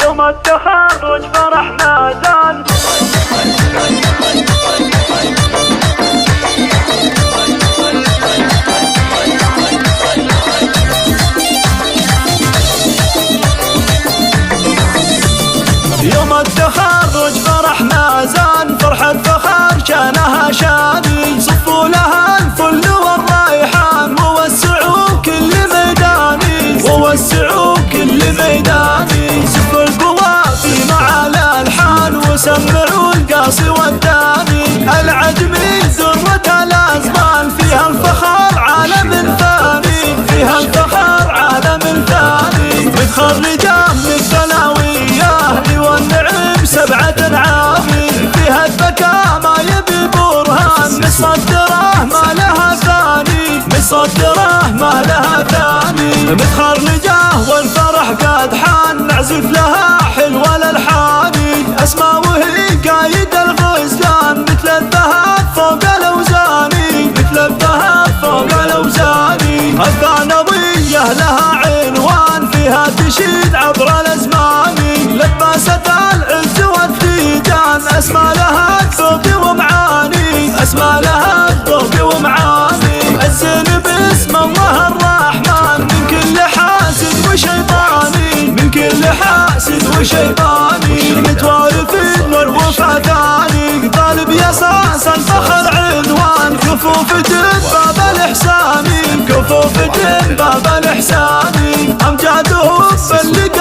يوم التخرج فرحنا زان. يوم التخرج فرحنا زان، فرحة فخر شانها شاني، صفوا لها الفل والريحان، ووسعوا كل ميداني، ووسعوا كل ميداني، سفوا القوافي مع الألحان، وسمعوا القاصي والداني، العجمي ذرة الأزمان، فيها الفخر عالم ثاني، فيها الفخر عالم ثاني، متخرجة من الثانوية والنعم سبعة عامي، فيها الذكاء ما يبي برهان، مصدره ما لها ثاني، مصدره ما لها ثاني، متخرجة والفرح قد حان، نعزف لها حلوة الألحاني، أسماء وهي قايد الغزلان، مثل الذهب فوق الأوزاني، مثل الذهب فوق الأوزاني، الثانوية لها عنوان، فيها تشيد عبر الأزمان، لباسة العز والتيجان، أسمى لها الذوق ومعاني، أسمى لها الذوق ومعاني، الزين باسم الله الرحمن، من كل حاسد وشيطاني، من كل حاسد وشيطاني، متوارث النور وفاتاني، طالب يساس الفخر عنوان، كفوفة باب الإحساني، كفوفة باب الإحساني، أمجاده بلد